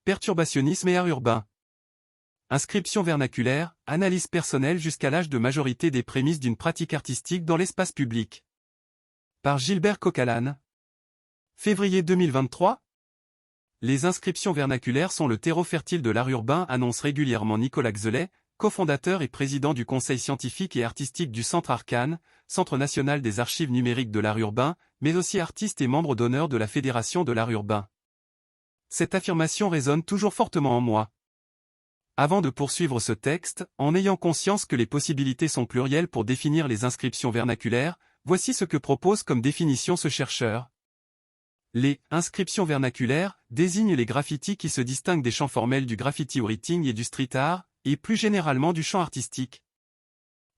perturbationnisme et art urbain. Inscription vernaculaire, analyse personnelle jusqu'à l'âge de majorité des prémices d'une pratique artistique dans l'espace public. Par Gilbert Coquelin. Février 2023. Les inscriptions vernaculaires sont le terreau fertile de l'art urbain, annonce régulièrement Nicolas Xelet, cofondateur et président du conseil scientifique et artistique du Centre Arcane, Centre national des archives numériques de l'art urbain, mais aussi artiste et membre d'honneur de la Fédération de l'art urbain. Cette affirmation résonne toujours fortement en moi. Avant de poursuivre ce texte, en ayant conscience que les possibilités sont plurielles pour définir les inscriptions vernaculaires, voici ce que propose comme définition ce chercheur. Les inscriptions vernaculaires désignent les graffitis qui se distinguent des champs formels du graffiti writing et du street art, et plus généralement du champ artistique.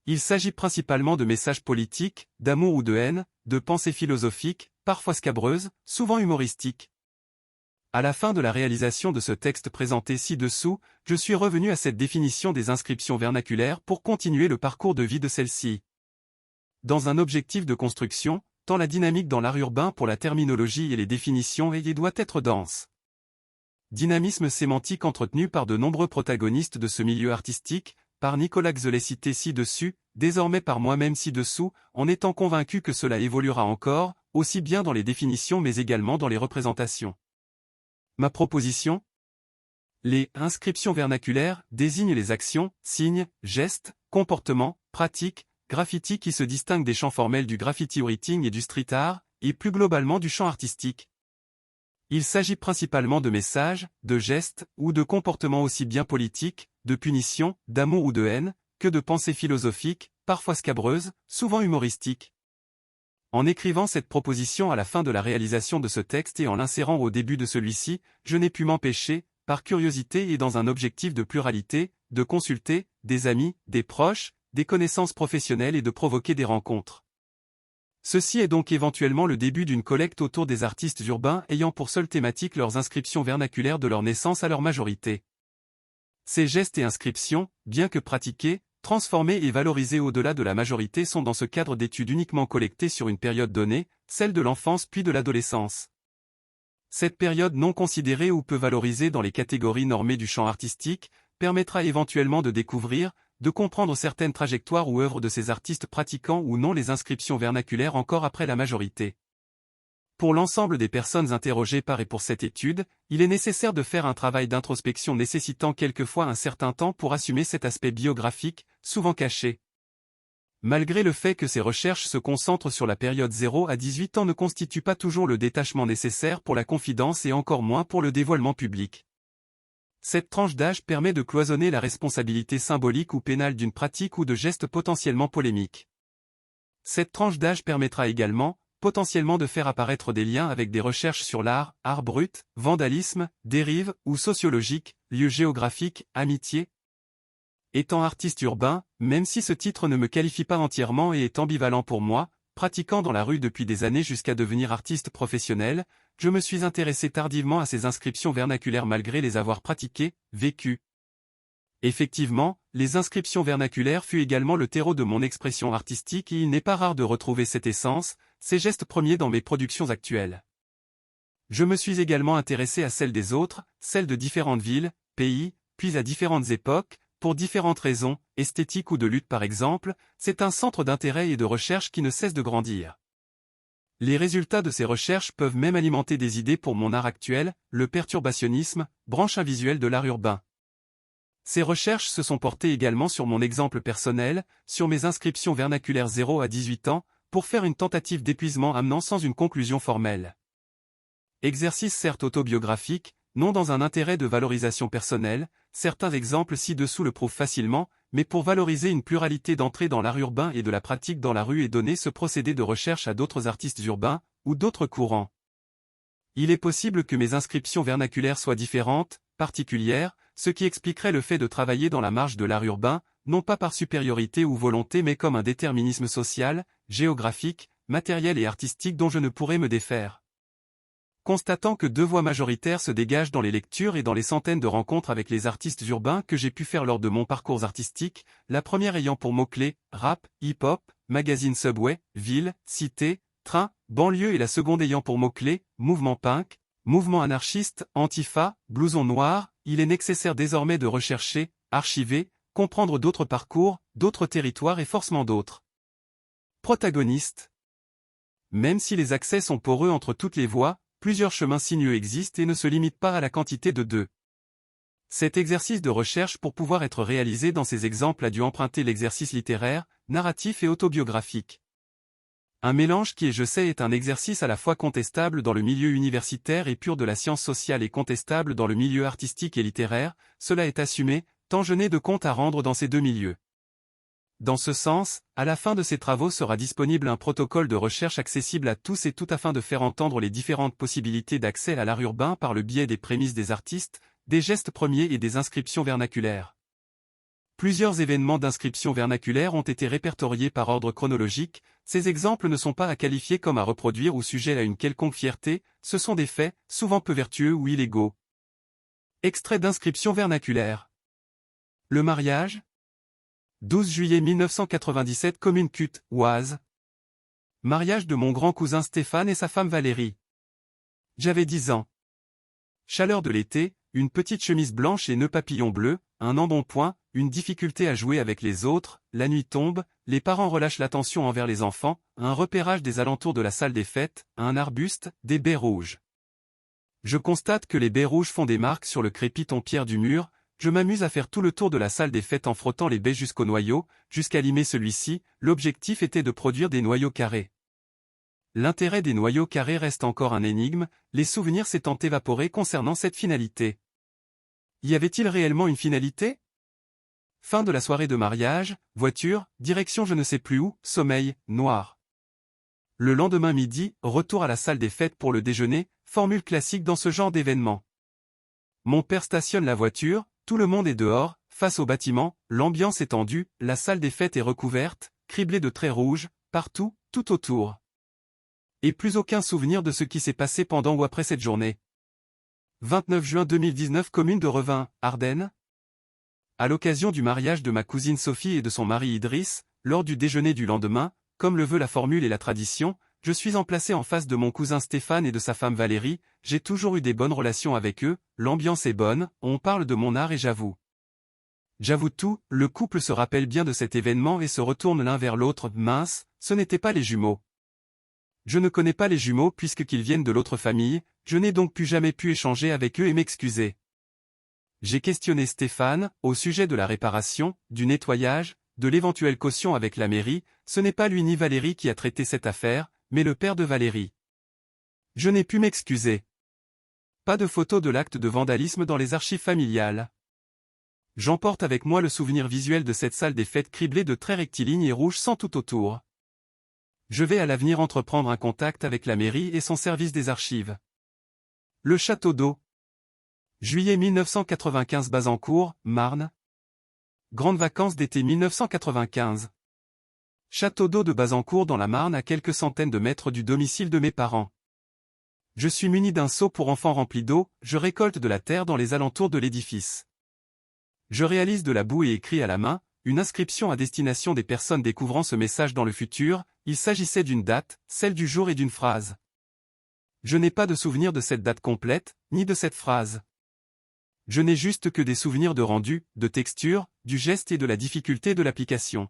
Il s'agit principalement de messages politiques, d'amour ou de haine, de pensées philosophiques, parfois scabreuses, souvent humoristiques. À la fin de la réalisation de ce texte présenté ci-dessous, je suis revenu à cette définition des inscriptions vernaculaires pour continuer le parcours de vie de celle-ci. Dans un objectif de construction, tant la dynamique dans l'art urbain pour la terminologie et les définitions doit être dense. Dynamisme sémantique entretenu par de nombreux protagonistes de ce milieu artistique, par Nicolas Xelet cité ci-dessus, désormais par moi-même ci-dessous, en étant convaincu que cela évoluera encore, aussi bien dans les définitions mais également dans les représentations. Ma proposition ? Les inscriptions vernaculaires désignent les actions, signes, gestes, comportements, pratiques, graffitis qui se distinguent des champs formels du graffiti writing et du street art, et plus globalement du champ artistique. Il s'agit principalement de messages, de gestes, ou de comportements aussi bien politiques, de punition, d'amour ou de haine, que de pensées philosophiques, parfois scabreuses, souvent humoristiques. En écrivant cette proposition à la fin de la réalisation de ce texte et en l'insérant au début de celui-ci, je n'ai pu m'empêcher, par curiosité et dans un objectif de pluralité, de consulter des amis, des proches, des connaissances professionnelles et de provoquer des rencontres. Ceci est donc éventuellement le début d'une collecte autour des artistes urbains ayant pour seule thématique leurs inscriptions vernaculaires de leur naissance à leur majorité. Ces gestes et inscriptions, bien que pratiqués, transformés et valorisés au-delà de la majorité sont dans ce cadre d'études uniquement collectées sur une période donnée, celle de l'enfance puis de l'adolescence. Cette période non considérée ou peu valorisée dans les catégories normées du champ artistique, permettra éventuellement de découvrir, de comprendre certaines trajectoires ou œuvres de ces artistes pratiquant ou non les inscriptions vernaculaires encore après la majorité. Pour l'ensemble des personnes interrogées par et pour cette étude, il est nécessaire de faire un travail d'introspection nécessitant quelquefois un certain temps pour assumer cet aspect biographique, souvent caché. Malgré le fait que ces recherches se concentrent sur la période 0 à 18 ans ne constituent pas toujours le détachement nécessaire pour la confidence et encore moins pour le dévoilement public. Cette tranche d'âge permet de cloisonner la responsabilité symbolique ou pénale d'une pratique ou de gestes potentiellement polémiques. Cette tranche d'âge permettra également, potentiellement de faire apparaître des liens avec des recherches sur l'art, art brut, vandalisme, dérive ou sociologique, lieux géographiques, amitié. Étant artiste urbain, même si ce titre ne me qualifie pas entièrement et est ambivalent pour moi, pratiquant dans la rue depuis des années jusqu'à devenir artiste professionnel, je me suis intéressé tardivement à ces inscriptions vernaculaires malgré les avoir pratiquées, vécues. Effectivement, les inscriptions vernaculaires fut également le terreau de mon expression artistique et il n'est pas rare de retrouver cette essence, ces gestes premiers dans mes productions actuelles. Je me suis également intéressé à celles des autres, celles de différentes villes, pays, puis à différentes époques, pour différentes raisons, esthétiques ou de lutte par exemple, c'est un centre d'intérêt et de recherche qui ne cesse de grandir. Les résultats de ces recherches peuvent même alimenter des idées pour mon art actuel, le perturbationnisme, branche invisuelle de l'art urbain. Ces recherches se sont portées également sur mon exemple personnel, sur mes inscriptions vernaculaires 0 à 18 ans, pour faire une tentative d'épuisement amenant sans une conclusion formelle. Exercice certes autobiographique, non dans un intérêt de valorisation personnelle, certains exemples ci-dessous le prouvent facilement, mais pour valoriser une pluralité d'entrées dans l'art urbain et de la pratique dans la rue et donner ce procédé de recherche à d'autres artistes urbains, ou d'autres courants. Il est possible que mes inscriptions vernaculaires soient différentes, particulières, ce qui expliquerait le fait de travailler dans la marge de l'art urbain, non pas par supériorité ou volonté mais comme un déterminisme social, géographique, matériel et artistique dont je ne pourrais me défaire. Constatant que deux voix majoritaires se dégagent dans les lectures et dans les centaines de rencontres avec les artistes urbains que j'ai pu faire lors de mon parcours artistique, la première ayant pour mots-clés rap, hip-hop, magazine Subway, ville, cité, train, banlieue et la seconde ayant pour mots-clés mouvement punk, Mouvement anarchiste, Antifa, blouson noir, il est nécessaire désormais de rechercher, archiver, comprendre d'autres parcours, d'autres territoires et forcément d'autres protagonistes. Même si les accès sont poreux entre toutes les voies, plusieurs chemins sinueux existent et ne se limitent pas à la quantité de deux. Cet exercice de recherche pour pouvoir être réalisé dans ces exemples a dû emprunter l'exercice littéraire, narratif et autobiographique. Un mélange qui, je sais, est un exercice à la fois contestable dans le milieu universitaire et pur de la science sociale et contestable dans le milieu artistique et littéraire, cela est assumé, tant je n'ai de compte à rendre dans ces deux milieux. Dans ce sens, à la fin de ces travaux sera disponible un protocole de recherche accessible à tous et toutes afin de faire entendre les différentes possibilités d'accès à l'art urbain par le biais des prémices des artistes, des gestes premiers et des inscriptions vernaculaires. Plusieurs événements d'inscription vernaculaire ont été répertoriés par ordre chronologique, ces exemples ne sont pas à qualifier comme à reproduire ou sujets à une quelconque fierté, ce sont des faits, souvent peu vertueux ou illégaux. Extrait d'inscription vernaculaire. Le mariage ? 12 juillet 1997 Commune Cutte, Oise. Mariage de mon grand cousin Stéphane et sa femme Valérie. J'avais 10 ans. Chaleur de l'été, une petite chemise blanche et nœud papillon bleu, un embonpoint, une difficulté à jouer avec les autres, la nuit tombe, les parents relâchent l'attention envers les enfants, un repérage des alentours de la salle des fêtes, un arbuste, des baies rouges. Je constate que les baies rouges font des marques sur le crépiton pierre du mur, je m'amuse à faire tout le tour de la salle des fêtes en frottant les baies jusqu'au noyau, jusqu'à limer celui-ci, l'objectif était de produire des noyaux carrés. L'intérêt des noyaux carrés reste encore un énigme, les souvenirs s'étant évaporés concernant cette finalité. Y avait-il réellement une finalité ? Fin de la soirée de mariage, voiture, direction je ne sais plus où, sommeil, noir. Le lendemain midi, retour à la salle des fêtes pour le déjeuner, formule classique dans ce genre d'événement. Mon père stationne la voiture, tout le monde est dehors, face au bâtiment, l'ambiance est tendue, la salle des fêtes est recouverte, criblée de traits rouges, partout, tout autour. Et plus aucun souvenir de ce qui s'est passé pendant ou après cette journée. 29 juin 2019 Commune de Revin, Ardennes. À l'occasion du mariage de ma cousine Sophie et de son mari Idriss, lors du déjeuner du lendemain, comme le veut la formule et la tradition, je suis emplacé en face de mon cousin Stéphane et de sa femme Valérie, j'ai toujours eu des bonnes relations avec eux, l'ambiance est bonne, on parle de mon art et j'avoue. J'avoue tout, le couple se rappelle bien de cet événement et se retourne l'un vers l'autre, mince, ce n'étaient pas les jumeaux. Je ne connais pas les jumeaux puisqu'ils viennent de l'autre famille, je n'ai donc plus jamais pu échanger avec eux et m'excuser. J'ai questionné Stéphane, au sujet de la réparation, du nettoyage, de l'éventuelle caution avec la mairie, ce n'est pas lui ni Valérie qui a traité cette affaire, mais le père de Valérie. Je n'ai pu m'excuser. Pas de photo de l'acte de vandalisme dans les archives familiales. J'emporte avec moi le souvenir visuel de cette salle des fêtes criblée de traits rectilignes et rouges sans tout autour. Je vais à l'avenir entreprendre un contact avec la mairie et son service des archives. Le château d'eau. Juillet 1995 Bazancourt, Marne. Grandes vacances d'été 1995. Château d'eau de Bazancourt dans la Marne à quelques centaines de mètres du domicile de mes parents. Je suis muni d'un seau pour enfants rempli d'eau, je récolte de la terre dans les alentours de l'édifice. Je réalise de la boue et écris à la main, une inscription à destination des personnes découvrant ce message dans le futur, il s'agissait d'une date, celle du jour et d'une phrase. Je n'ai pas de souvenir de cette date complète, ni de cette phrase. Je n'ai juste que des souvenirs de rendu, de texture, du geste et de la difficulté de l'application.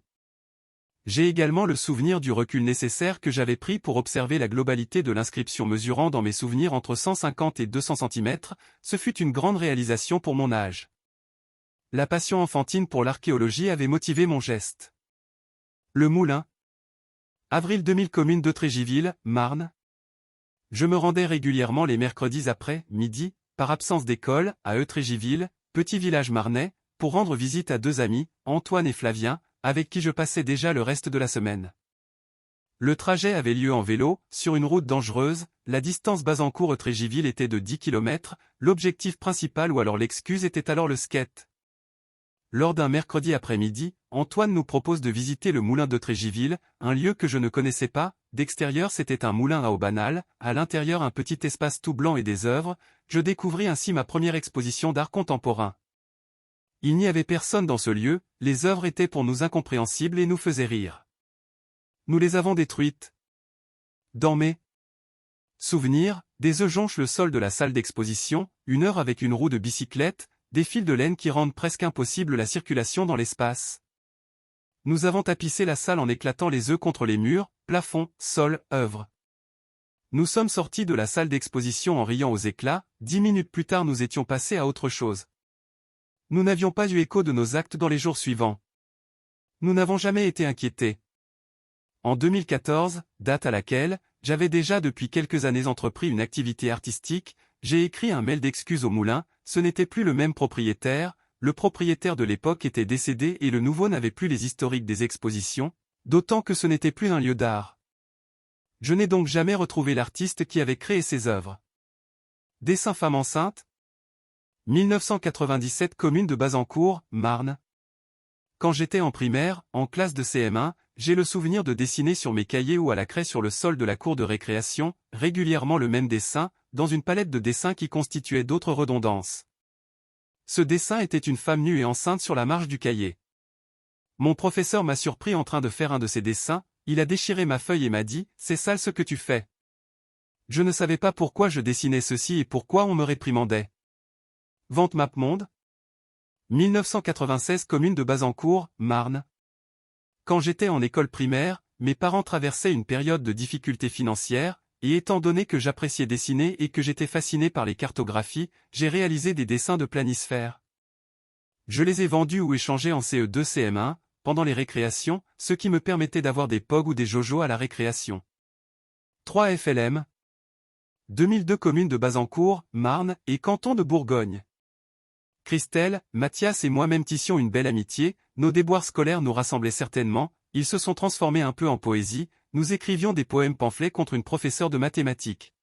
J'ai également le souvenir du recul nécessaire que j'avais pris pour observer la globalité de l'inscription mesurant dans mes souvenirs entre 150 et 200 cm, ce fut une grande réalisation pour mon âge. La passion enfantine pour l'archéologie avait motivé mon geste. Le Moulin. Avril 2000 Commune de Trégiville, Marne. Je me rendais régulièrement les mercredis après, midi, par absence d'école, à Trégiville, petit village marnais, pour rendre visite à deux amis, Antoine et Flavien, avec qui je passais déjà le reste de la semaine. Le trajet avait lieu en vélo, sur une route dangereuse, la distance Bazancourt-Trégiville était de 10 km, l'objectif principal ou alors l'excuse était alors le skate. Lors d'un mercredi après-midi, Antoine nous propose de visiter le moulin de Trégiville, un lieu que je ne connaissais pas, d'extérieur c'était un moulin à eau banale, à l'intérieur un petit espace tout blanc et des œuvres, je découvris ainsi ma première exposition d'art contemporain. Il n'y avait personne dans ce lieu, les œuvres étaient pour nous incompréhensibles et nous faisaient rire. Nous les avons détruites. Dans mes Souvenirs, des œufs jonchent le sol de la salle d'exposition, une heure avec une roue de bicyclette, des fils de laine qui rendent presque impossible la circulation dans l'espace. Nous avons tapissé la salle en éclatant les œufs contre les murs, plafond, sol, œuvre. Nous sommes sortis de la salle d'exposition en riant aux éclats, 10 minutes plus tard nous étions passés à autre chose. Nous n'avions pas eu écho de nos actes dans les jours suivants. Nous n'avons jamais été inquiétés. En 2014, date à laquelle, j'avais déjà depuis quelques années entrepris une activité artistique, j'ai écrit un mail d'excuses au moulin, ce n'était plus le même propriétaire, le propriétaire de l'époque était décédé et le nouveau n'avait plus les historiques des expositions, d'autant que ce n'était plus un lieu d'art. Je n'ai donc jamais retrouvé l'artiste qui avait créé ces œuvres. Dessin femme enceinte 1997 commune de Bazancourt, Marne. Quand j'étais en primaire, en classe de CM1, j'ai le souvenir de dessiner sur mes cahiers ou à la craie sur le sol de la cour de récréation, régulièrement le même dessin, dans une palette de dessins qui constituait d'autres redondances. Ce dessin était une femme nue et enceinte sur la marge du cahier. Mon professeur m'a surpris en train de faire un de ces dessins, il a déchiré ma feuille et m'a dit « C'est sale ce que tu fais ». Je ne savais pas pourquoi je dessinais ceci et pourquoi on me réprimandait. Vente Mapmonde 1996 commune de Bazancourt, Marne. Quand j'étais en école primaire, mes parents traversaient une période de difficultés financières, et étant donné que j'appréciais dessiner et que j'étais fasciné par les cartographies, j'ai réalisé des dessins de planisphères. Je les ai vendus ou échangés en CE2 CM1, pendant les récréations, ce qui me permettait d'avoir des POG ou des JoJo à la récréation. 3 FLM 2002 commune de Bazancourt, Marne, et canton de Bourgogne. Christelle, Mathias et moi-même tissions une belle amitié, nos déboires scolaires nous rassemblaient certainement, ils se sont transformés un peu en poésie, nous écrivions des poèmes pamphlets contre une professeure de mathématiques.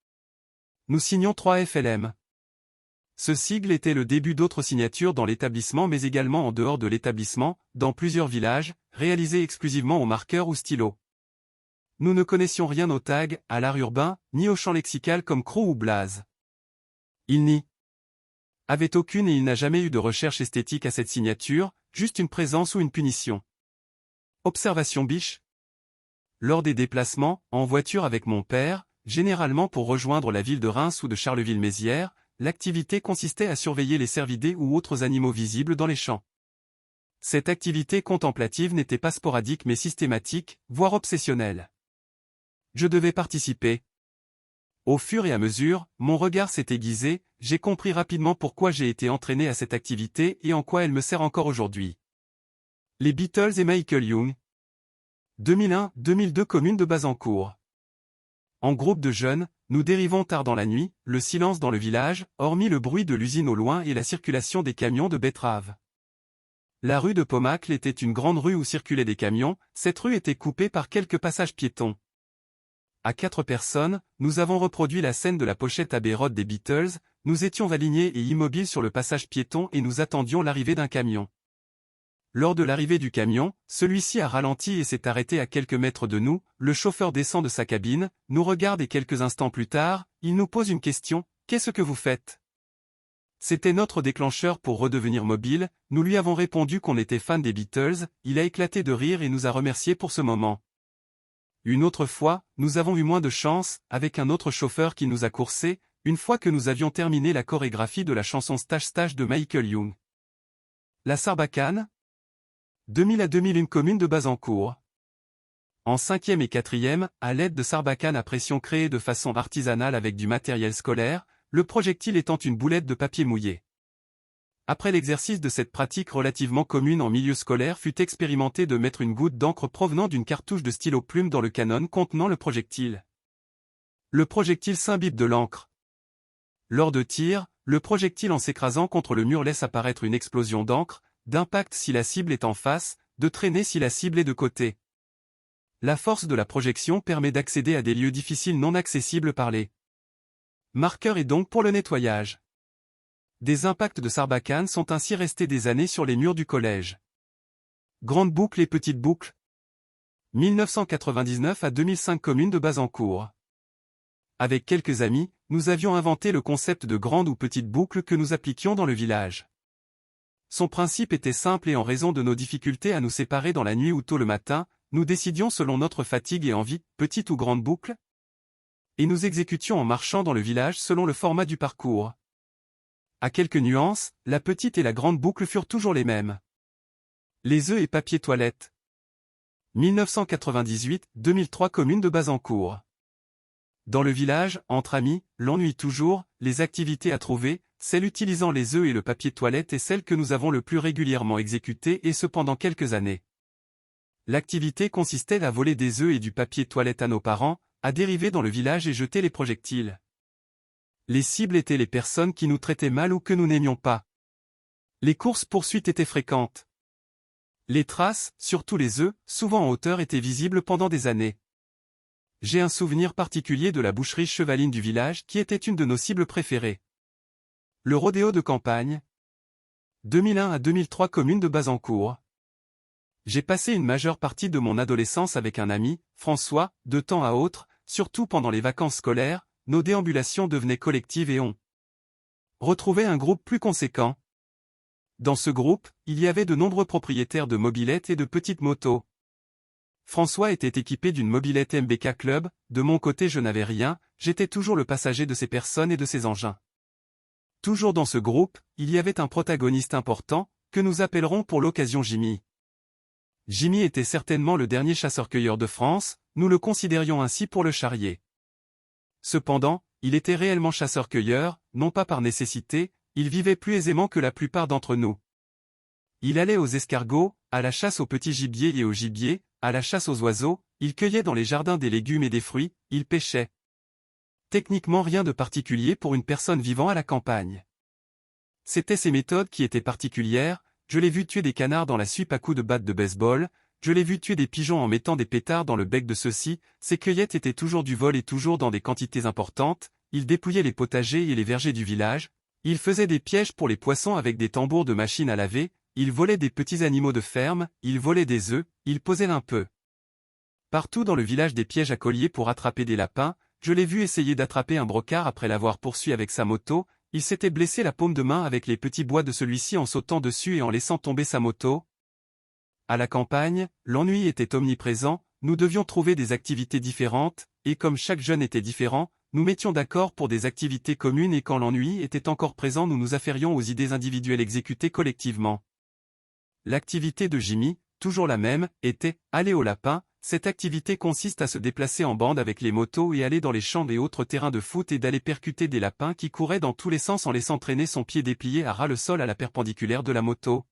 Nous signions 3 FLM. Ce sigle était le début d'autres signatures dans l'établissement mais également en dehors de l'établissement, dans plusieurs villages, réalisés exclusivement au marqueur ou stylo. Nous ne connaissions rien au tag, à l'art urbain, ni au champ lexical comme Croc ou Blaze. Il n'y avait aucune et il n'a jamais eu de recherche esthétique à cette signature, juste une présence ou une punition. Observation biche. Lors des déplacements, en voiture avec mon père, généralement pour rejoindre la ville de Reims ou de Charleville-Mézières, l'activité consistait à surveiller les cervidés ou autres animaux visibles dans les champs. Cette activité contemplative n'était pas sporadique mais systématique, voire obsessionnelle. Je devais participer. Au fur et à mesure, mon regard s'est aiguisé, j'ai compris rapidement pourquoi j'ai été entraîné à cette activité et en quoi elle me sert encore aujourd'hui. Les Beatles et Michael Young. 2001-2002 commune de Bazancourt. En groupe de jeunes, nous dérivons tard dans la nuit, le silence dans le village, hormis le bruit de l'usine au loin et la circulation des camions de betteraves. La rue de Pomacle était une grande rue où circulaient des camions, cette rue était coupée par quelques passages piétons. À 4 personnes, nous avons reproduit la scène de la pochette Abbey Road des Beatles, nous étions alignés et immobiles sur le passage piéton et nous attendions l'arrivée d'un camion. Lors de l'arrivée du camion, celui-ci a ralenti et s'est arrêté à quelques mètres de nous, le chauffeur descend de sa cabine, nous regarde et quelques instants plus tard, il nous pose une question, « Qu'est-ce que vous faites ?» C'était notre déclencheur pour redevenir mobile, nous lui avons répondu qu'on était fan des Beatles, il a éclaté de rire et nous a remerciés pour ce moment. Une autre fois, nous avons eu moins de chance, avec un autre chauffeur qui nous a coursés, une fois que nous avions terminé la chorégraphie de la chanson Stage Stage de Michael Young. La Sarbacane 2000 à 2001 commune de Bazancourt. En 5e et 4e, à l'aide de sarbacanes à pression créées de façon artisanale avec du matériel scolaire, le projectile étant une boulette de papier mouillé. Après l'exercice de cette pratique relativement commune en milieu scolaire fut expérimenté de mettre une goutte d'encre provenant d'une cartouche de stylo plume dans le canon contenant le projectile. Le projectile s'imbibe de l'encre. Lors de tir, le projectile en s'écrasant contre le mur laisse apparaître une explosion d'encre, d'impact si la cible est en face, de traînée si la cible est de côté. La force de la projection permet d'accéder à des lieux difficiles non accessibles par les marqueurs et donc pour le nettoyage. Des impacts de sarbacane sont ainsi restés des années sur les murs du collège. Grande boucle et petite boucle. 1999 à 2005 commune de Bazancourt. Avec quelques amis, nous avions inventé le concept de grande ou petite boucle que nous appliquions dans le village. Son principe était simple et en raison de nos difficultés à nous séparer dans la nuit ou tôt le matin, nous décidions selon notre fatigue et envie, petite ou grande boucle. et nous exécutions en marchant dans le village selon le format du parcours. À quelques nuances, la petite et la grande boucle furent toujours les mêmes. Les œufs et papier toilette. 1998-2003 Commune de Bazancourt. Dans le village, entre amis, l'ennui toujours, les activités à trouver, celle utilisant les œufs et le papier toilette est celle que nous avons le plus régulièrement exécutée et ce pendant quelques années. L'activité consistait à voler des œufs et du papier toilette à nos parents, à dériver dans le village et jeter les projectiles. Les cibles étaient les personnes qui nous traitaient mal ou que nous n'aimions pas. Les courses-poursuites étaient fréquentes. Les traces, surtout les œufs, souvent en hauteur étaient visibles pendant des années. J'ai un souvenir particulier de la boucherie chevaline du village qui était une de nos cibles préférées. Le rodéo de campagne. 2001 à 2003 Commune de Bazancourt. J'ai passé une majeure partie de mon adolescence avec un ami, François, de temps à autre, surtout pendant les vacances scolaires, nos déambulations devenaient collectives et on retrouvait un groupe plus conséquent. Dans ce groupe, il y avait de nombreux propriétaires de mobylettes et de petites motos. François était équipé d'une mobylette MBK Club, de mon côté je n'avais rien, j'étais toujours le passager de ces personnes et de ces engins. Toujours dans ce groupe, il y avait un protagoniste important, que nous appellerons pour l'occasion Jimmy. Jimmy était certainement le dernier chasseur-cueilleur de France, nous le considérions ainsi pour le charrier. Cependant, il était réellement chasseur-cueilleur, non pas par nécessité, il vivait plus aisément que la plupart d'entre nous. Il allait aux escargots, à la chasse au petit gibier et au gibier, à la chasse aux oiseaux, il cueillait dans les jardins des légumes et des fruits, il pêchait. Techniquement rien de particulier pour une personne vivant à la campagne. C'étaient ses méthodes qui étaient particulières, je l'ai vu tuer des canards dans la suipe à coups de batte de baseball, je l'ai vu tuer des pigeons en mettant des pétards dans le bec de ceux-ci, ses cueillettes étaient toujours du vol et toujours dans des quantités importantes, il dépouillait les potagers et les vergers du village, il faisait des pièges pour les poissons avec des tambours de machine à laver, il volait des petits animaux de ferme, il volait des œufs, il posait un peu. Partout dans le village des pièges à collier pour attraper des lapins, je l'ai vu essayer d'attraper un brocard après l'avoir poursuivi avec sa moto, il s'était blessé la paume de main avec les petits bois de celui-ci en sautant dessus et en laissant tomber sa moto. À la campagne, l'ennui était omniprésent, nous devions trouver des activités différentes, et comme chaque jeune était différent, nous mettions d'accord pour des activités communes et quand l'ennui était encore présent nous nous affairions aux idées individuelles exécutées collectivement. L'activité de Jimmy, toujours la même, était « aller au lapin ». Cette activité consiste à se déplacer en bande avec les motos et aller dans les champs et autres terrains de foot et d'aller percuter des lapins qui couraient dans tous les sens en laissant traîner son pied déplié à ras le sol à la perpendiculaire de la moto.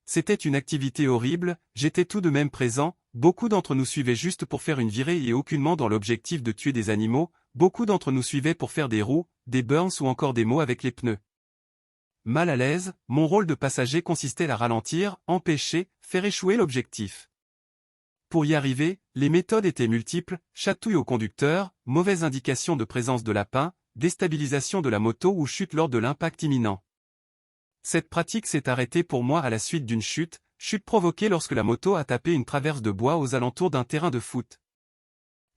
C'était une activité horrible, j'étais tout de même présent, beaucoup d'entre nous suivaient juste pour faire une virée et aucunement dans l'objectif de tuer des animaux, beaucoup d'entre nous suivaient pour faire des roues, des burns ou encore des mots avec les pneus. Mal à l'aise, mon rôle de passager consistait à ralentir, empêcher, faire échouer l'objectif. Pour y arriver, les méthodes étaient multiples, chatouille au conducteur, mauvaise indication de présence de lapin, déstabilisation de la moto ou chute lors de l'impact imminent. Cette pratique s'est arrêtée pour moi à la suite d'une chute provoquée lorsque la moto a tapé une traverse de bois aux alentours d'un terrain de foot.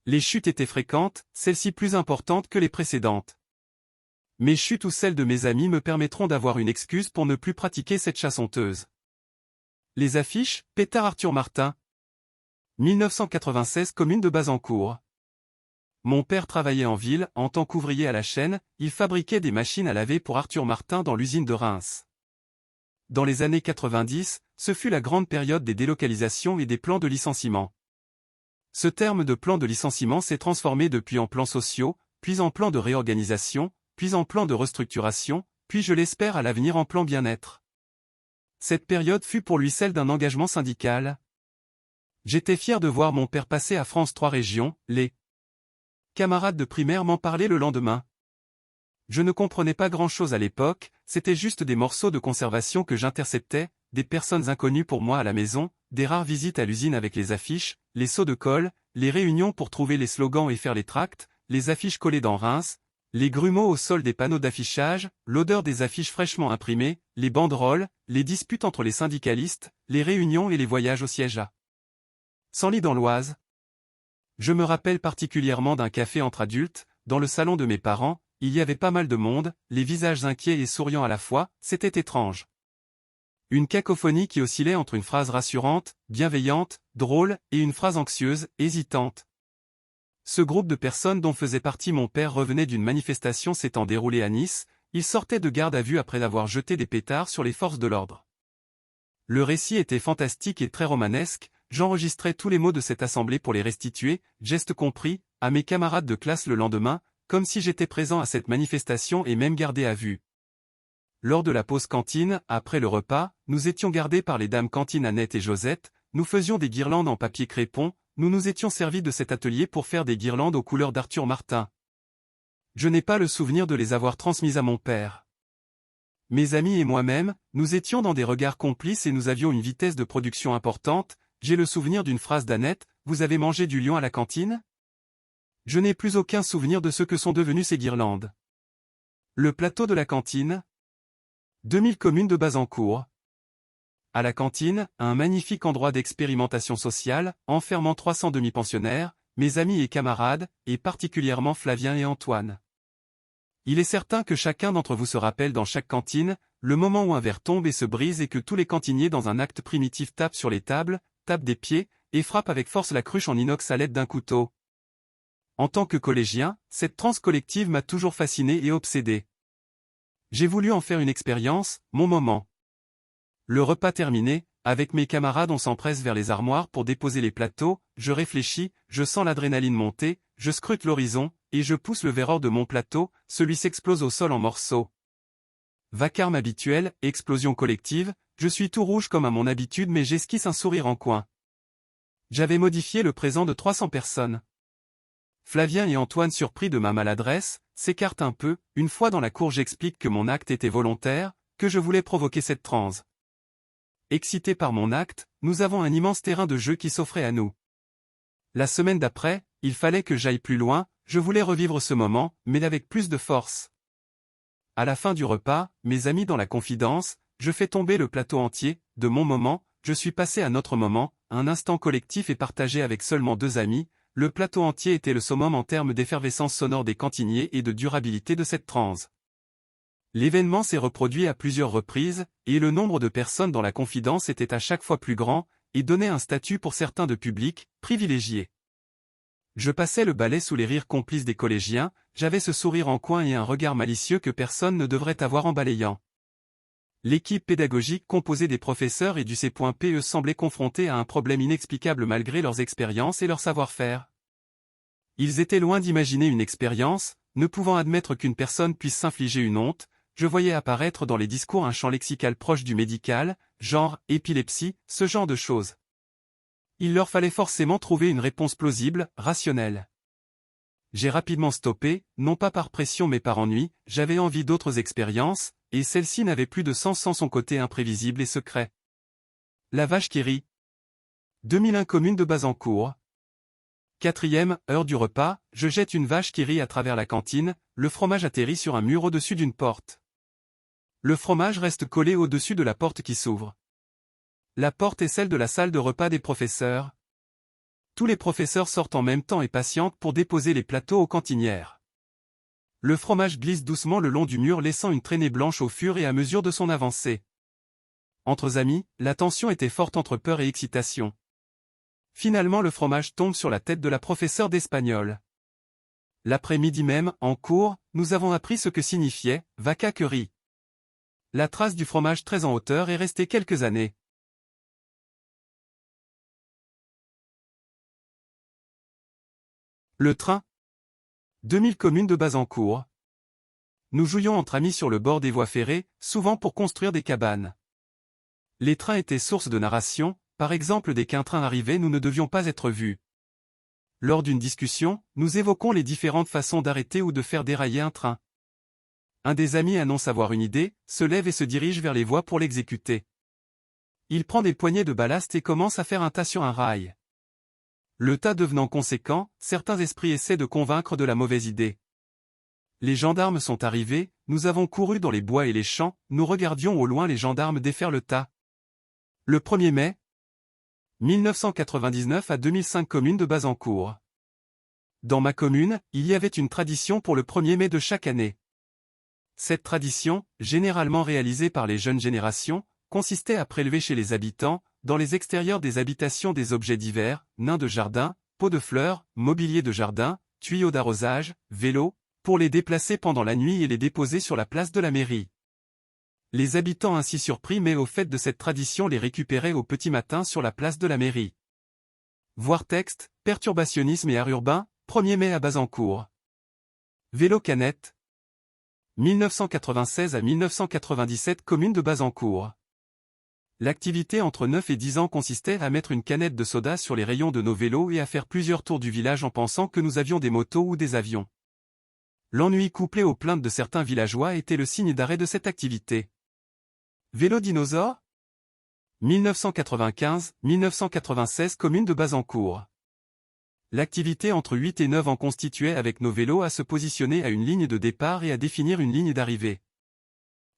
Les chutes étaient fréquentes, celles-ci plus importantes que les précédentes. Mes chutes ou celles de mes amis me permettront d'avoir une excuse pour ne plus pratiquer cette chasse honteuse. Les affiches, Pétard Arthur Martin. 1996 Commune de Bazancourt. Mon père travaillait en ville, en tant qu'ouvrier à la chaîne, il fabriquait des machines à laver pour Arthur Martin dans l'usine de Reims. Dans les années 90, ce fut la grande période des délocalisations et des plans de licenciement. Ce terme de plan de licenciement s'est transformé depuis en plans sociaux, puis en plan de réorganisation, puis en plan de restructuration, puis je l'espère à l'avenir en plan bien-être. Cette période fut pour lui celle d'un engagement syndical. J'étais fier de voir mon père passer à France 3 Régions, les camarades de primaire m'en parlaient le lendemain. Je ne comprenais pas grand-chose à l'époque, c'était juste des morceaux de conservation que j'interceptais, des personnes inconnues pour moi à la maison, des rares visites à l'usine avec les affiches, les seaux de colle, les réunions pour trouver les slogans et faire les tracts, les affiches collées dans Reims, les grumeaux au sol des panneaux d'affichage, l'odeur des affiches fraîchement imprimées, les banderoles, les disputes entre les syndicalistes, les réunions et les voyages au siège à Senlis dans l'Oise. Je me rappelle particulièrement d'un café entre adultes, dans le salon de mes parents, il y avait pas mal de monde, les visages inquiets et souriants à la fois, c'était étrange. Une cacophonie qui oscillait entre une phrase rassurante, bienveillante, drôle, et une phrase anxieuse, hésitante. Ce groupe de personnes dont faisait partie mon père revenait d'une manifestation s'étant déroulée à Nice, il sortait de garde à vue après avoir jeté des pétards sur les forces de l'ordre. Le récit était fantastique et très romanesque, j'enregistrais tous les mots de cette assemblée pour les restituer, geste compris, à mes camarades de classe le lendemain, comme si j'étais présent à cette manifestation et même gardé à vue. Lors de la pause cantine, après le repas, nous étions gardés par les dames cantines Annette et Josette, nous faisions des guirlandes en papier crépon, nous nous étions servis de cet atelier pour faire des guirlandes aux couleurs d'Arthur Martin. Je n'ai pas le souvenir de les avoir transmises à mon père. Mes amis et moi-même, nous étions dans des regards complices et nous avions une vitesse de production importante. J'ai le souvenir d'une phrase d'Annette, « Vous avez mangé du lion à la cantine ?» Je n'ai plus aucun souvenir de ce que sont devenues ces guirlandes. Le plateau de la cantine. 2000 communes de Bazancourt. À la cantine, un magnifique endroit d'expérimentation sociale, enfermant 300 demi-pensionnaires, mes amis et camarades, et particulièrement Flavien et Antoine. Il est certain que chacun d'entre vous se rappelle dans chaque cantine, le moment où un verre tombe et se brise et que tous les cantiniers dans un acte primitif tapent sur les tables, tapent des pieds, et frappent avec force la cruche en inox à l'aide d'un couteau. En tant que collégien, cette transe collective m'a toujours fasciné et obsédé. J'ai voulu en faire une expérience, mon moment. Le repas terminé, avec mes camarades on s'empresse vers les armoires pour déposer les plateaux, je réfléchis, je sens l'adrénaline monter, je scrute l'horizon, et je pousse le verre hors de mon plateau, celui s'explose au sol en morceaux. Vacarme habituel, explosion collective, je suis tout rouge comme à mon habitude mais j'esquisse un sourire en coin. J'avais modifié le présent de 300 personnes. Flavien et Antoine, surpris de ma maladresse, s'écartent un peu, une fois dans la cour j'explique que mon acte était volontaire, que je voulais provoquer cette transe. Excités par mon acte, nous avons un immense terrain de jeu qui s'offrait à nous. La semaine d'après, il fallait que j'aille plus loin, je voulais revivre ce moment, mais avec plus de force. À la fin du repas, mes amis dans la confidence, je fais tomber le plateau entier, de mon moment, je suis passé à notre moment, un instant collectif et partagé avec seulement 2 amis, le plateau entier était le summum en termes d'effervescence sonore des cantiniers et de durabilité de cette transe. L'événement s'est reproduit à plusieurs reprises, et le nombre de personnes dans la confidence était à chaque fois plus grand, et donnait un statut pour certains de public, privilégié. Je passais le balai sous les rires complices des collégiens, j'avais ce sourire en coin et un regard malicieux que personne ne devrait avoir en balayant. L'équipe pédagogique composée des professeurs et du C.PE semblait confrontée à un problème inexplicable malgré leurs expériences et leur savoir-faire. Ils étaient loin d'imaginer une expérience, ne pouvant admettre qu'une personne puisse s'infliger une honte. Je voyais apparaître dans les discours un champ lexical proche du médical, genre épilepsie, ce genre de choses. Il leur fallait forcément trouver une réponse plausible, rationnelle. J'ai rapidement stoppé, non pas par pression mais par ennui, j'avais envie d'autres expériences, et celle-ci n'avait plus de sens sans son côté imprévisible et secret. La vache qui rit. 2001 communes de Bazancourt. 4e heure du repas, je jette une vache qui rit à travers la cantine, le fromage atterrit sur un mur au-dessus d'une porte. Le fromage reste collé au-dessus de la porte qui s'ouvre. La porte est celle de la salle de repas des professeurs. Tous les professeurs sortent en même temps et patientent pour déposer les plateaux aux cantinières. Le fromage glisse doucement le long du mur laissant une traînée blanche au fur et à mesure de son avancée. Entre amis, la tension était forte entre peur et excitation. Finalement le fromage tombe sur la tête de la professeure d'espagnol. L'après-midi même, en cours, nous avons appris ce que signifiait « vaca que rit ». La trace du fromage très en hauteur est restée quelques années. Le train. 2000 communes de Bazancourt. Nous jouions entre amis sur le bord des voies ferrées, souvent pour construire des cabanes. Les trains étaient source de narration, par exemple dès qu'un train arrivait nous ne devions pas être vus. Lors d'une discussion, nous évoquons les différentes façons d'arrêter ou de faire dérailler un train. Un des amis annonce avoir une idée, se lève et se dirige vers les voies pour l'exécuter. Il prend des poignées de ballast et commence à faire un tas sur un rail. Le tas devenant conséquent, certains esprits essaient de convaincre de la mauvaise idée. Les gendarmes sont arrivés, nous avons couru dans les bois et les champs, nous regardions au loin les gendarmes défaire le tas. Le 1er mai 1999 à 2005 communes de Bazancourt. Dans ma commune, il y avait une tradition pour le 1er mai de chaque année. Cette tradition, généralement réalisée par les jeunes générations, consistait à prélever chez les habitants, dans les extérieurs des habitations des objets divers, nains de jardin, pots de fleurs, mobilier de jardin, tuyaux d'arrosage, vélos, pour les déplacer pendant la nuit et les déposer sur la place de la mairie. Les habitants ainsi surpris mais au fait de cette tradition les récupéraient au petit matin sur la place de la mairie. Voir texte, perturbationnisme et art urbain, 1er mai à Bazancourt. Vélo canette. 1996 à 1997 commune de Bazancourt. L'activité entre 9 et 10 ans consistait à mettre une canette de soda sur les rayons de nos vélos et à faire plusieurs tours du village en pensant que nous avions des motos ou des avions. L'ennui couplé aux plaintes de certains villageois était le signe d'arrêt de cette activité. Vélo dinosaure. 1995-1996 commune de Bazancourt. L'activité entre 8 et 9 ans constituait avec nos vélos à se positionner à une ligne de départ et à définir une ligne d'arrivée.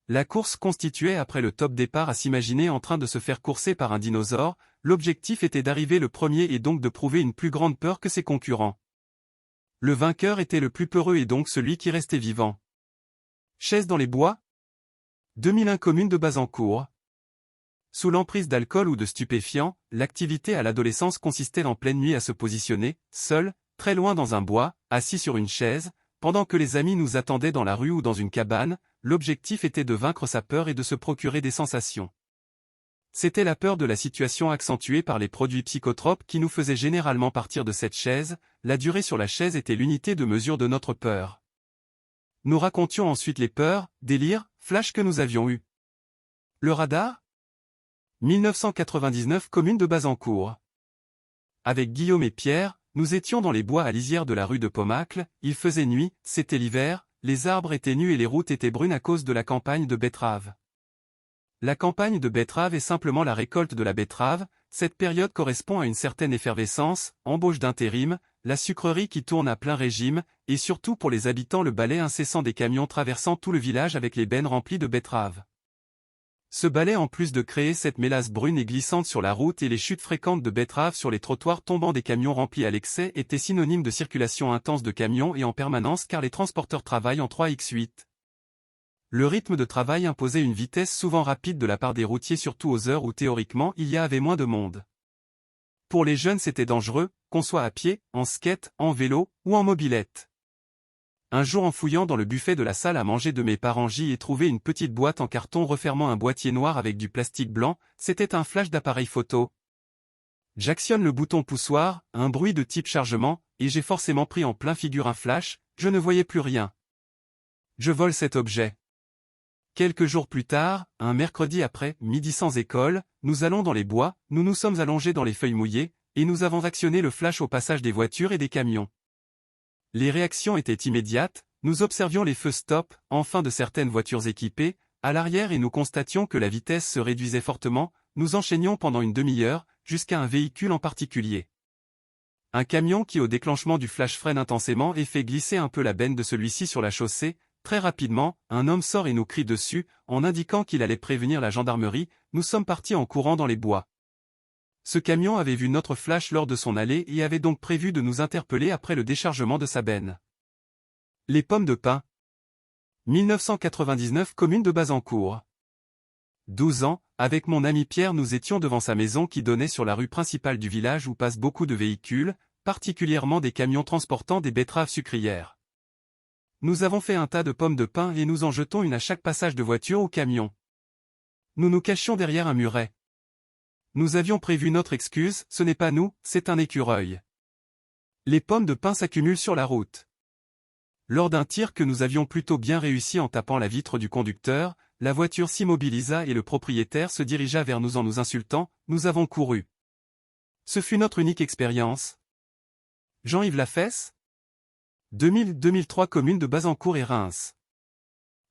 La course constituait après le top départ à s'imaginer en train de se faire courser par un dinosaure, l'objectif était d'arriver le premier et donc de prouver une plus grande peur que ses concurrents. Le vainqueur était le plus peureux et donc celui qui restait vivant. Chaise dans les bois. 2001 commune de Bazancourt. Sous l'emprise d'alcool ou de stupéfiants, l'activité à l'adolescence consistait en pleine nuit à se positionner, seul, très loin dans un bois, assis sur une chaise, pendant que les amis nous attendaient dans la rue ou dans une cabane, l'objectif était de vaincre sa peur et de se procurer des sensations. C'était la peur de la situation accentuée par les produits psychotropes qui nous faisaient généralement partir de cette chaise, la durée sur la chaise était l'unité de mesure de notre peur. Nous racontions ensuite les peurs, délires, flashs que nous avions eus. Le radar. 1999 commune de Bazancourt. Avec Guillaume et Pierre, nous étions dans les bois à lisière de la rue de Pomacle, il faisait nuit, c'était l'hiver, les arbres étaient nus et les routes étaient brunes à cause de la campagne de betteraves. La campagne de betterave est simplement la récolte de la betterave, cette période correspond à une certaine effervescence, embauche d'intérim, la sucrerie qui tourne à plein régime, et surtout pour les habitants le balai incessant des camions traversant tout le village avec les bennes remplies de betteraves. Ce balai en plus de créer cette mélasse brune et glissante sur la route et les chutes fréquentes de betteraves sur les trottoirs tombant des camions remplis à l'excès était synonyme de circulation intense de camions et en permanence car les transporteurs travaillent en 3x8. Le rythme de travail imposait une vitesse souvent rapide de la part des routiers surtout aux heures où théoriquement il y avait moins de monde. Pour les jeunes c'était dangereux, qu'on soit à pied, en skate, en vélo ou en mobilette. Un jour en fouillant dans le buffet de la salle à manger de mes parents j'y ai trouvé une petite boîte en carton refermant un boîtier noir avec du plastique blanc, c'était un flash d'appareil photo. J'actionne le bouton poussoir, un bruit de type chargement, et j'ai forcément pris en plein figure un flash, je ne voyais plus rien. Je vole cet objet. Quelques jours plus tard, un mercredi après, midi sans école, nous allons dans les bois, nous nous sommes allongés dans les feuilles mouillées, et nous avons actionné le flash au passage des voitures et des camions. Les réactions étaient immédiates, nous observions les feux stop, enfin de certaines voitures équipées, à l'arrière et nous constations que la vitesse se réduisait fortement, nous enchaînions pendant une demi-heure, jusqu'à un véhicule en particulier. Un camion qui au déclenchement du flash freine intensément et fait glisser un peu la benne de celui-ci sur la chaussée, très rapidement, un homme sort et nous crie dessus, en indiquant qu'il allait prévenir la gendarmerie, nous sommes partis en courant dans les bois. Ce camion avait vu notre flash lors de son allée et avait donc prévu de nous interpeller après le déchargement de sa benne. Les pommes de pin. 1999 commune de Bazancourt. 12 ans, avec mon ami Pierre nous étions devant sa maison qui donnait sur la rue principale du village où passent beaucoup de véhicules, particulièrement des camions transportant des betteraves sucrières. Nous avons fait un tas de pommes de pin et nous en jetons une à chaque passage de voiture ou camion. Nous nous cachions derrière un muret. Nous avions prévu notre excuse, ce n'est pas nous, c'est un écureuil. Les pommes de pin s'accumulent sur la route. Lors d'un tir que nous avions plutôt bien réussi en tapant la vitre du conducteur, la voiture s'immobilisa et le propriétaire se dirigea vers nous en nous insultant, nous avons couru. Ce fut notre unique expérience. Jean-Yves Lafesse. 2000-2003 commune de Bazancourt et Reims.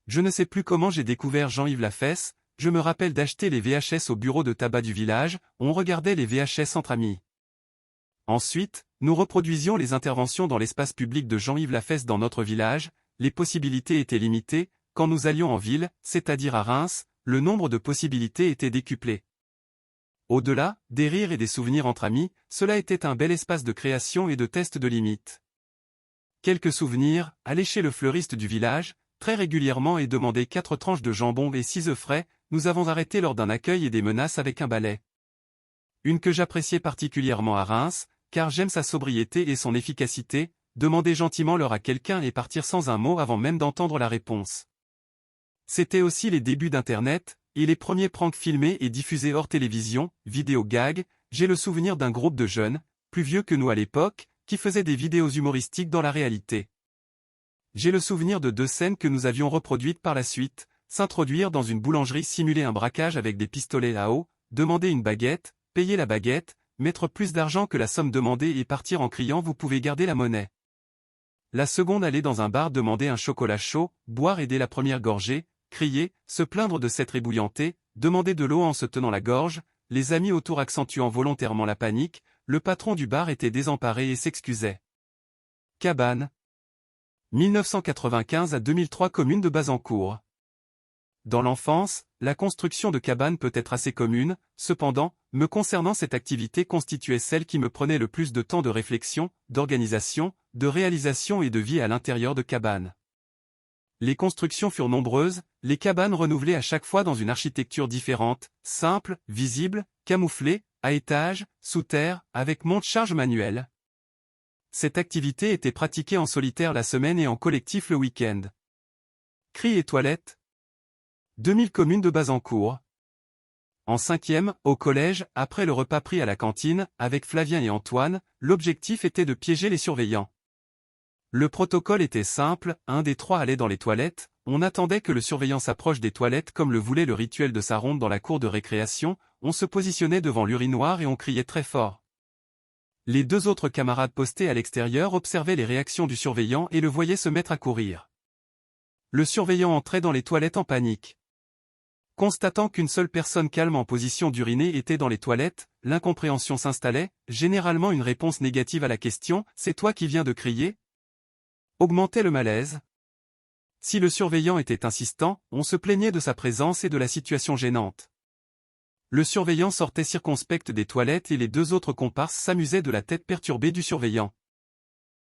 Je ne sais plus comment j'ai découvert Jean-Yves Lafesse, je me rappelle d'acheter les VHS au bureau de tabac du village, on regardait les VHS entre amis. Ensuite, nous reproduisions les interventions dans l'espace public de Jean-Yves Lafesse dans notre village, les possibilités étaient limitées, quand nous allions en ville, c'est-à-dire à Reims, le nombre de possibilités était décuplé. Au-delà, des rires et des souvenirs entre amis, cela était un bel espace de création et de test de limites. Quelques souvenirs, aller chez le fleuriste du village, très régulièrement et demander 4 tranches de jambon et 6 œufs frais, nous avons arrêté lors d'un accueil et des menaces avec un balai. Une que j'appréciais particulièrement à Reims, car j'aime sa sobriété et son efficacité, demander gentiment l'heure à quelqu'un et partir sans un mot avant même d'entendre la réponse. C'était aussi les débuts d'Internet, et les premiers pranks filmés et diffusés hors télévision, vidéo gag. J'ai le souvenir d'un groupe de jeunes, plus vieux que nous à l'époque, qui faisaient des vidéos humoristiques dans la réalité. J'ai le souvenir de 2 scènes que nous avions reproduites par la suite: s'introduire dans une boulangerie, simuler un braquage avec des pistolets à eau, demander une baguette, payer la baguette, mettre plus d'argent que la somme demandée et partir en criant « vous pouvez garder la monnaie ». La seconde, aller dans un bar demander un chocolat chaud, boire et dès la première gorgée, crier, se plaindre de s'être ébouillanté, demander de l'eau en se tenant la gorge, les amis autour accentuant volontairement la panique, le patron du bar était désemparé et s'excusait. Cabane. 1995 à 2003, commune de Bazancourt. Dans l'enfance, la construction de cabanes peut être assez commune, cependant, me concernant, cette activité constituait celle qui me prenait le plus de temps de réflexion, d'organisation, de réalisation et de vie à l'intérieur de cabanes. Les constructions furent nombreuses, les cabanes renouvelées à chaque fois dans une architecture différente, simple, visible, camouflée, à étage, sous terre, avec monte-charge manuel. Cette activité était pratiquée en solitaire la semaine et en collectif le week-end. Cris et toilettes. 2000, commune de Bazancourt. En 5e, au collège, après le repas pris à la cantine, avec Flavien et Antoine, l'objectif était de piéger les surveillants. Le protocole était simple, un des 3 allait dans les toilettes, on attendait que le surveillant s'approche des toilettes comme le voulait le rituel de sa ronde dans la cour de récréation, on se positionnait devant l'urinoir et on criait très fort. Les 2 autres camarades postés à l'extérieur observaient les réactions du surveillant et le voyaient se mettre à courir. Le surveillant entrait dans les toilettes en panique. Constatant qu'une seule personne calme en position d'uriner était dans les toilettes, l'incompréhension s'installait, généralement une réponse négative à la question « C'est toi qui viens de crier ?» augmentait le malaise. Si le surveillant était insistant, on se plaignait de sa présence et de la situation gênante. Le surveillant sortait circonspect des toilettes et les 2 autres comparses s'amusaient de la tête perturbée du surveillant.